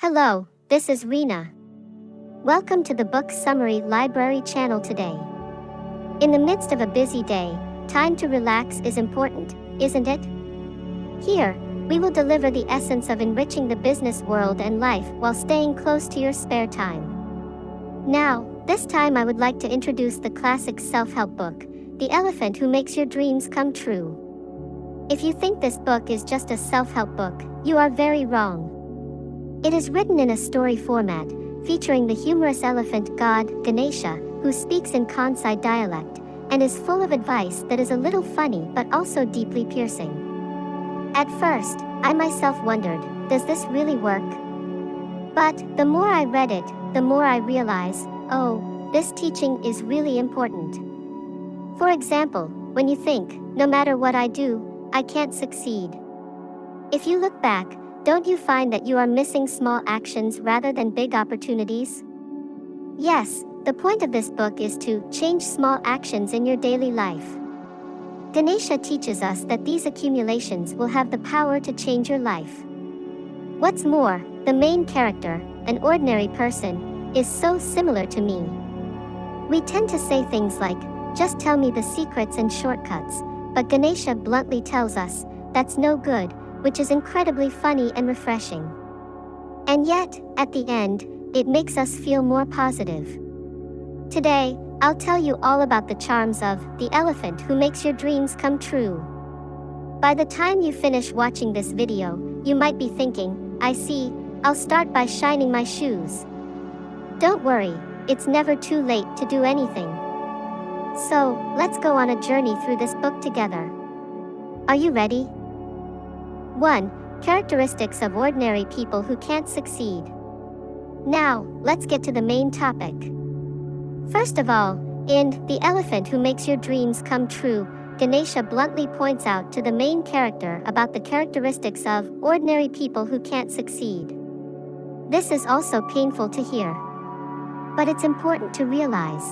Hello, this is Lina. Welcome to the Book Summary Library channel today. In the midst of a busy day, time to relax is important, isn't it? Here, we will deliver the essence of enriching the business world and life while staying close to your spare time. Now, this time I would like to introduce the classic self-help book, The Elephant Who Makes Your Dreams Come True. If you think this book is just a self-help book, you are very wrong. It is written in a story format, featuring the humorous elephant god, Ganesha, who speaks in Kansai dialect, and is full of advice that is a little funny but also deeply piercing. At first, I myself wondered, does this really work? But, the more I read it, the more I realize, oh, this teaching is really important. For example, when you think, no matter what I do, I can't succeed. If you look back, don't you find that you are missing small actions rather than big opportunities? Yes, the point of this book is to change small actions in your daily life. Ganesha teaches us that these accumulations will have the power to change your life. What's more, the main character, an ordinary person, is so similar to me. We tend to say things like, just tell me the secrets and shortcuts, but Ganesha bluntly tells us, that's no good, which is incredibly funny and refreshing. And yet, at the end, it makes us feel more positive. Today, I'll tell you all about the charms of The Elephant Who Makes Your Dreams Come True. By the time you finish watching this video, you might be thinking, I see, I'll start by shining my shoes. Don't worry, it's never too late to do anything. So, let's go on a journey through this book together. Are you ready? 1. Characteristics of ordinary people who can't succeed. Now, let's get to the main topic. First of all, in The Elephant Who Makes Your Dreams Come True, Ganesha bluntly points out to the main character about the characteristics of ordinary people who can't succeed. This is also painful to hear. But it's important to realize.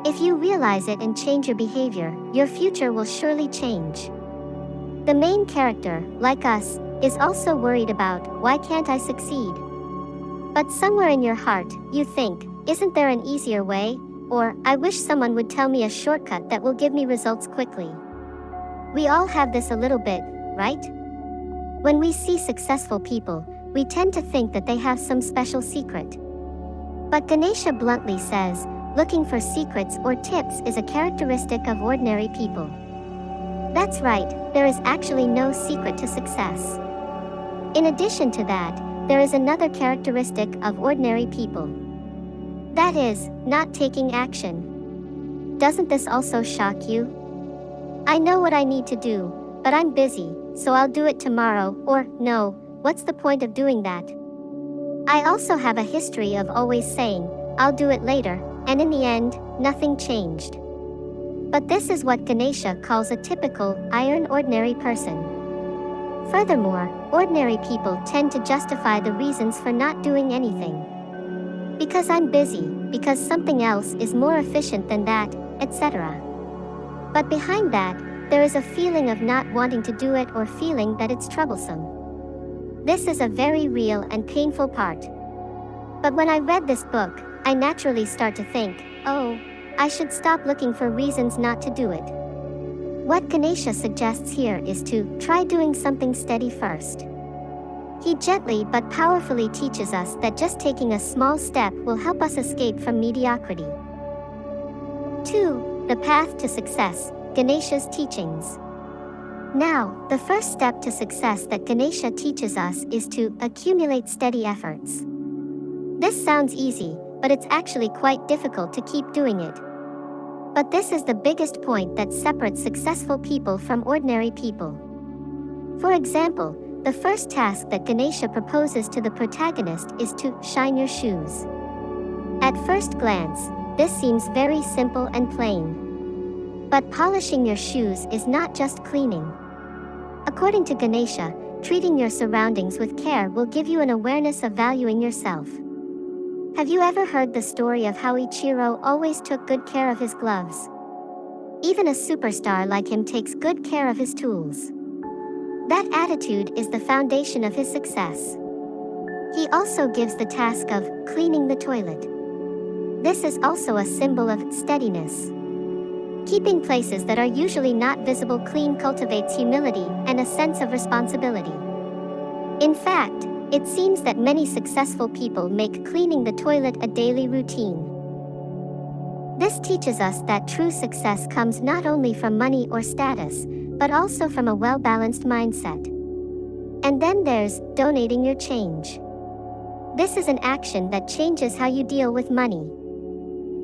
If you realize it and change your behavior, your future will surely change. The main character, like us, is also worried about, why can't I succeed? But somewhere in your heart, you think, isn't there an easier way? Or, I wish someone would tell me a shortcut that will give me results quickly. We all have this a little bit, right? When we see successful people, we tend to think that they have some special secret. But Ganesha bluntly says, looking for secrets or tips is a characteristic of ordinary people. That's right, there is actually no secret to success. In addition to that, there is another characteristic of ordinary people. That is, not taking action. Doesn't this also shock you? I know what I need to do, but I'm busy, so I'll do it tomorrow, or, no, what's the point of doing that? I also have a history of always saying, I'll do it later, and in the end, nothing changed. But this is what Ganesha calls a typical, iron ordinary person. Furthermore, ordinary people tend to justify the reasons for not doing anything. Because I'm busy, because something else is more efficient than that, etc. But behind that, there is a feeling of not wanting to do it or feeling that it's troublesome. This is a very real and painful part. But when I read this book, I naturally start to think, oh, I should stop looking for reasons not to do it. What Ganesha suggests here is to try doing something steady first. He gently but powerfully teaches us that just taking a small step will help us escape from mediocrity. 2. The path to success, Ganesha's teachings. Now, the first step to success that Ganesha teaches us is to accumulate steady efforts. This sounds easy, but it's actually quite difficult to keep doing it. But this is the biggest point that separates successful people from ordinary people. For example, the first task that Ganesha proposes to the protagonist is to shine your shoes. At first glance, this seems very simple and plain. But polishing your shoes is not just cleaning. According to Ganesha, treating your surroundings with care will give you an awareness of valuing yourself. Have you ever heard the story of how Ichiro always took good care of his gloves? Even a superstar like him takes good care of his tools. That attitude is the foundation of his success. He also gives the task of cleaning the toilet. This is also a symbol of steadiness. Keeping places that are usually not visible clean cultivates humility and a sense of responsibility. In fact, it seems that many successful people make cleaning the toilet a daily routine. This teaches us that true success comes not only from money or status, but also from a well-balanced mindset. And then there's donating your change. This is an action that changes how you deal with money.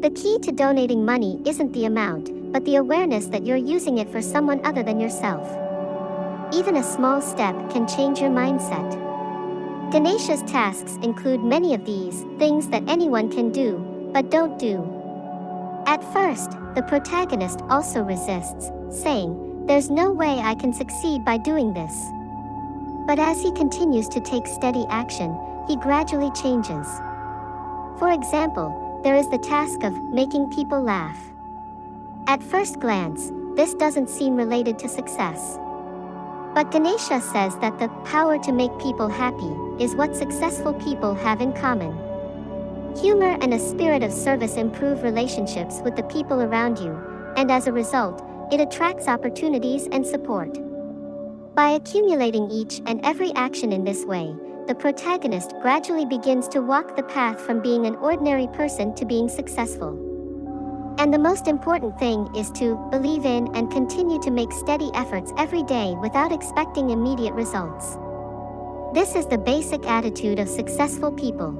The key to donating money isn't the amount, but the awareness that you're using it for someone other than yourself. Even a small step can change your mindset. Ganesha's tasks include many of these things that anyone can do, but don't do. At first, the protagonist also resists, saying, "There's no way I can succeed by doing this." But as he continues to take steady action, he gradually changes. For example, there is the task of making people laugh. At first glance, this doesn't seem related to success. But Ganesha says that the power to make people happy is what successful people have in common. Humor and a spirit of service improve relationships with the people around you, and as a result, it attracts opportunities and support. By accumulating each and every action in this way, the protagonist gradually begins to walk the path from being an ordinary person to being successful. And the most important thing is to believe in and continue to make steady efforts every day without expecting immediate results. This is the basic attitude of successful people.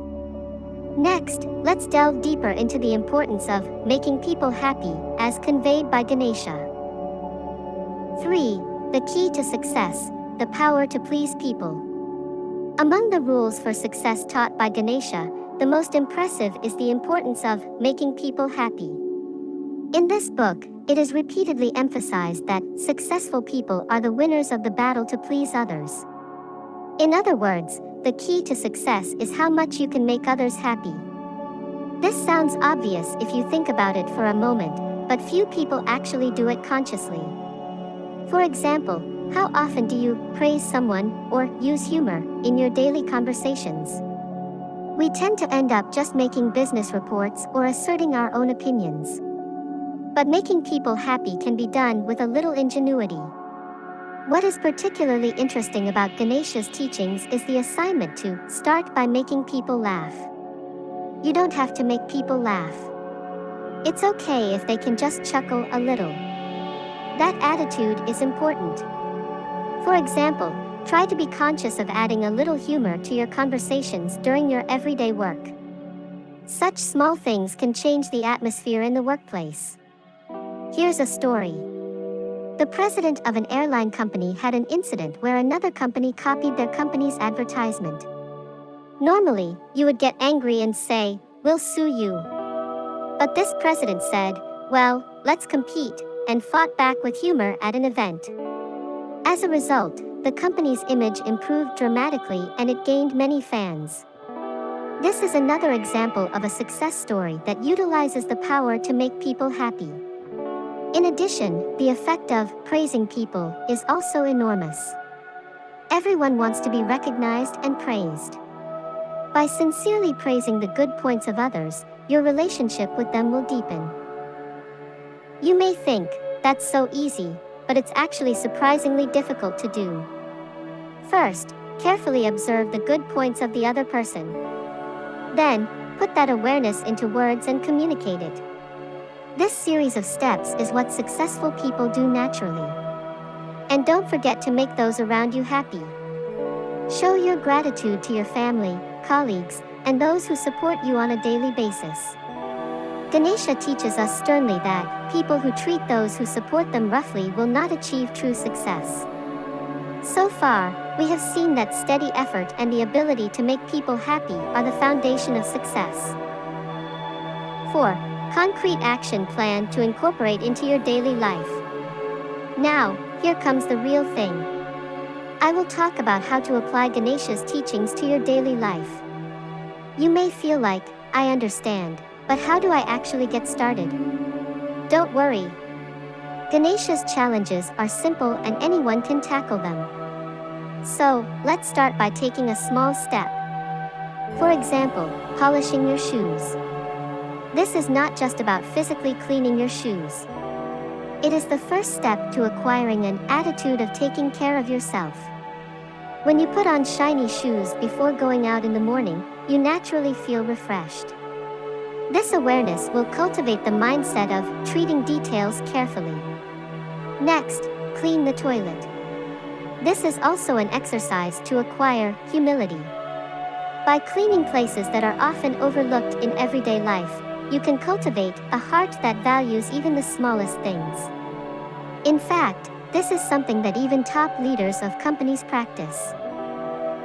Next, let's delve deeper into the importance of making people happy, as conveyed by Ganesha. 3. The key to success, the power to please people. Among the rules for success taught by Ganesha, the most impressive is the importance of making people happy. In this book, it is repeatedly emphasized that successful people are the winners of the battle to please others. In other words, the key to success is how much you can make others happy. This sounds obvious if you think about it for a moment, but few people actually do it consciously. For example, how often do you praise someone or use humor in your daily conversations? We tend to end up just making business reports or asserting our own opinions. But making people happy can be done with a little ingenuity. What is particularly interesting about Ganesha's teachings is the assignment to start by making people laugh. You don't have to make people laugh. It's okay if they can just chuckle a little. That attitude is important. For example, try to be conscious of adding a little humor to your conversations during your everyday work. Such small things can change the atmosphere in the workplace. Here's a story. The president of an airline company had an incident where another company copied their company's advertisement. Normally, you would get angry and say, "We'll sue you." But this president said, "Well, let's compete," and fought back with humor at an event. As a result, the company's image improved dramatically and it gained many fans. This is another example of a success story that utilizes the power to make people happy. In addition, the effect of praising people is also enormous. Everyone wants to be recognized and praised. By sincerely praising the good points of others, your relationship with them will deepen. You may think, "That's so easy," but it's actually surprisingly difficult to do. First, carefully observe the good points of the other person. Then, put that awareness into words and communicate it. This series of steps is what successful people do naturally. And don't forget to make those around you happy. Show your gratitude to your family, colleagues, and those who support you on a daily basis. Ganesha teaches us sternly that people who treat those who support them roughly will not achieve true success. So far, we have seen that steady effort and the ability to make people happy are the foundation of success. 4. Concrete action plan to incorporate into your daily life. Now, here comes the real thing. I will talk about how to apply Ganesha's teachings to your daily life. You may feel like, "I understand, but how do I actually get started?" Don't worry. Ganesha's challenges are simple and anyone can tackle them. So, let's start by taking a small step. For example, polishing your shoes. This is not just about physically cleaning your shoes. It is the first step to acquiring an attitude of taking care of yourself. When you put on shiny shoes before going out in the morning, you naturally feel refreshed. This awareness will cultivate the mindset of treating details carefully. Next, clean the toilet. This is also an exercise to acquire humility. By cleaning places that are often overlooked in everyday life, you can cultivate a heart that values even the smallest things. In fact, this is something that even top leaders of companies practice.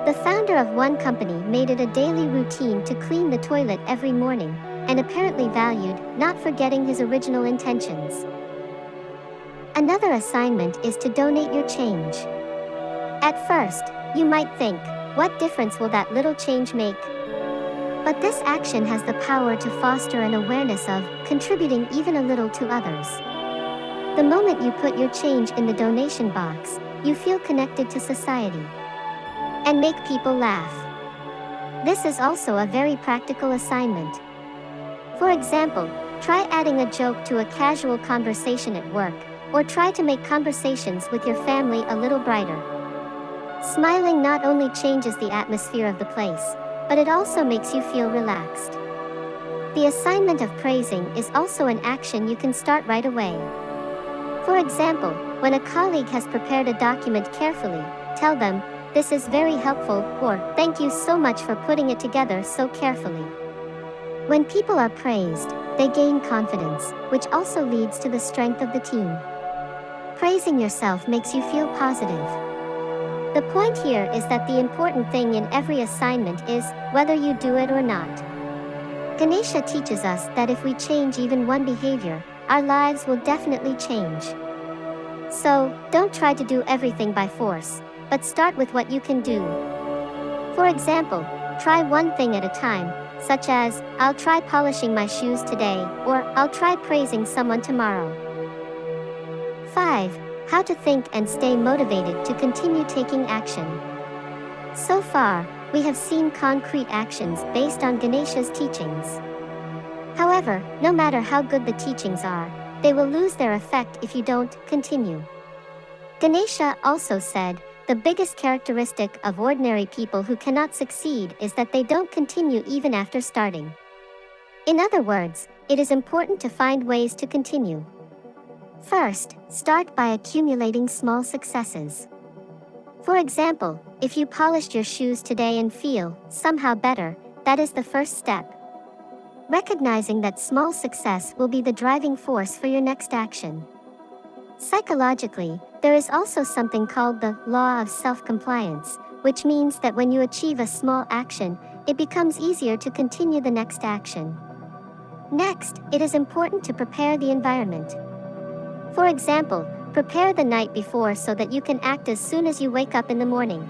The founder of one company made it a daily routine to clean the toilet every morning, and apparently valued not forgetting his original intentions. Another assignment is to donate your change. At first, you might think, what difference will that little change make? But this action has the power to foster an awareness of contributing even a little to others. The moment you put your change in the donation box, you feel connected to society and make people laugh. This is also a very practical assignment. For example, try adding a joke to a casual conversation at work, or try to make conversations with your family a little brighter. Smiling not only changes the atmosphere of the place, but it also makes you feel relaxed. The assignment of praising is also an action you can start right away. For example, when a colleague has prepared a document carefully, tell them, "This is very helpful," or "Thank you so much for putting it together so carefully." When people are praised, they gain confidence, which also leads to the strength of the team. Praising yourself makes you feel positive. The point here is that the important thing in every assignment is whether you do it or not. Ganesha teaches us that if we change even one behavior, our lives will definitely change. So, don't try to do everything by force, but start with what you can do. For example, try one thing at a time, such as, "I'll try polishing my shoes today," or "I'll try praising someone tomorrow." 5. How to think and stay motivated to continue taking action. So far, we have seen concrete actions based on Ganesha's teachings. However, no matter how good the teachings are, they will lose their effect if you don't continue. Ganesha also said, the biggest characteristic of ordinary people who cannot succeed is that they don't continue even after starting. In other words, it is important to find ways to continue. First, start by accumulating small successes. For example, if you polished your shoes today and feel somehow better, that is the first step. Recognizing that small success will be the driving force for your next action. Psychologically, there is also something called the law of self-compliance, which means that when you achieve a small action, it becomes easier to continue the next action. Next, it is important to prepare the environment. For example, prepare the night before so that you can act as soon as you wake up in the morning.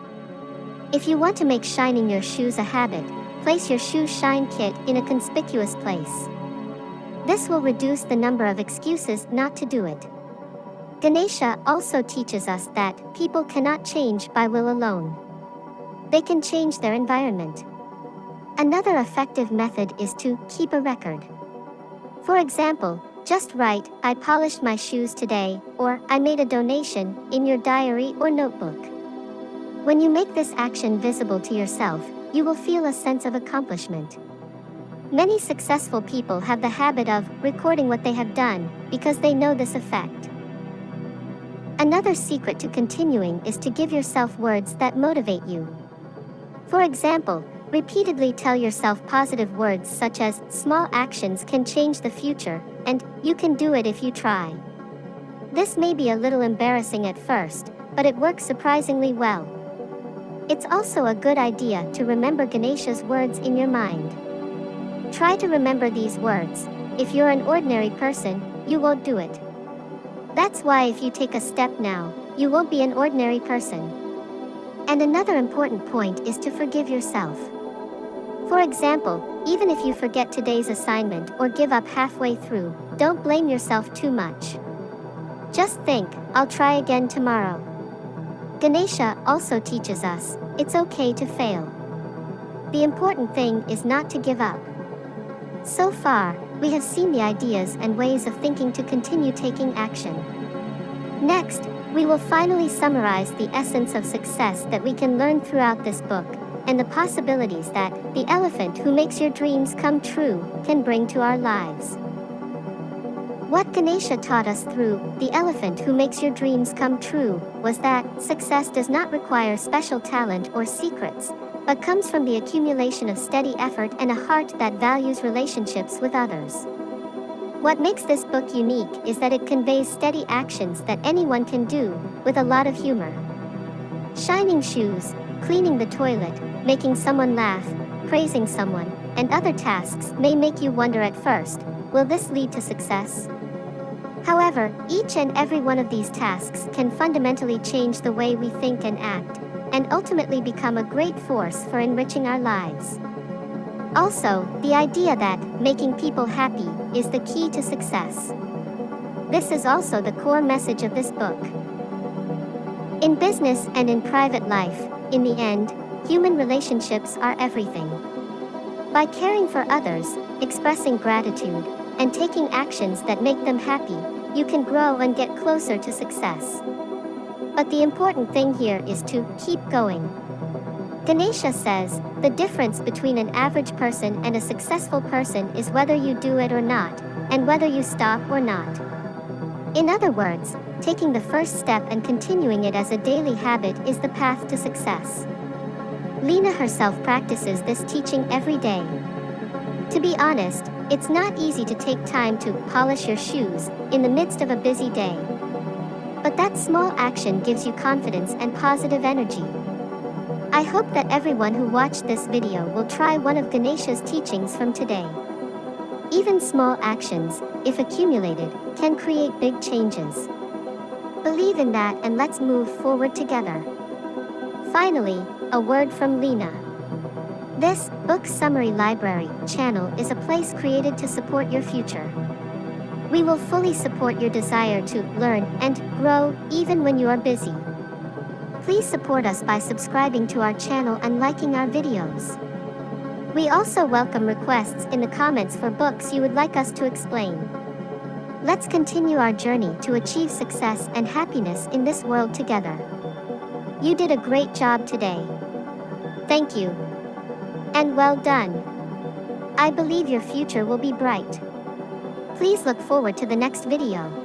If you want to make shining your shoes a habit, place your shoe shine kit in a conspicuous place. This will reduce the number of excuses not to do it. Ganesha also teaches us that people cannot change by will alone. They can change their environment. Another effective method is to keep a record. For example, just write, "I polished my shoes today," or "I made a donation," in your diary or notebook. When you make this action visible to yourself, you will feel a sense of accomplishment. Many successful people have the habit of recording what they have done because they know this effect. Another secret to continuing is to give yourself words that motivate you. For example, repeatedly tell yourself positive words such as, "Small actions can change the future," and "You can do it if you try." This may be a little embarrassing at first, but it works surprisingly well. It's also a good idea to remember Ganesha's words in your mind. Try to remember these words. If you're an ordinary person, you won't do it. That's why if you take a step now, you won't be an ordinary person. And another important point is to forgive yourself. For example, even if you forget today's assignment or give up halfway through, don't blame yourself too much. Just think, "I'll try again tomorrow." Ganesha also teaches us, it's okay to fail. The important thing is not to give up. So far, we have seen the ideas and ways of thinking to continue taking action. Next, we will finally summarize the essence of success that we can learn throughout this book, and the possibilities that the elephant who makes your dreams come true can bring to our lives. What Ganesha taught us through The Elephant Who Makes Your Dreams Come True was that success does not require special talent or secrets, but comes from the accumulation of steady effort and a heart that values relationships with others. What makes this book unique is that it conveys steady actions that anyone can do, with a lot of humor. Shining shoes, cleaning the toilet, making someone laugh, praising someone, and other tasks may make you wonder at first, will this lead to success? However, each and every one of these tasks can fundamentally change the way we think and act, and ultimately become a great force for enriching our lives. Also, the idea that making people happy is the key to success. This is also the core message of this book. In business and in private life, in the end, human relationships are everything. By caring for others, expressing gratitude, and taking actions that make them happy, you can grow and get closer to success. But the important thing here is to keep going. Ganesha says, the difference between an average person and a successful person is whether you do it or not, and whether you stop or not. In other words, taking the first step and continuing it as a daily habit is the path to success. Lina herself practices this teaching every day. To be honest, it's not easy to take time to polish your shoes in the midst of a busy day. But that small action gives you confidence and positive energy. I hope that everyone who watched this video will try one of Ganesha's teachings from today. Even small actions, if accumulated, can create big changes. Believe in that and let's move forward together. Finally, a word from Lina. This Book Summary Library channel is a place created to support your future. We will fully support your desire to learn and grow, even when you are busy. Please support us by subscribing to our channel and liking our videos. We also welcome requests in the comments for books you would like us to explain. Let's continue our journey to achieve success and happiness in this world together. You did a great job today. Thank you. And well done. I believe your future will be bright. Please look forward to the next video.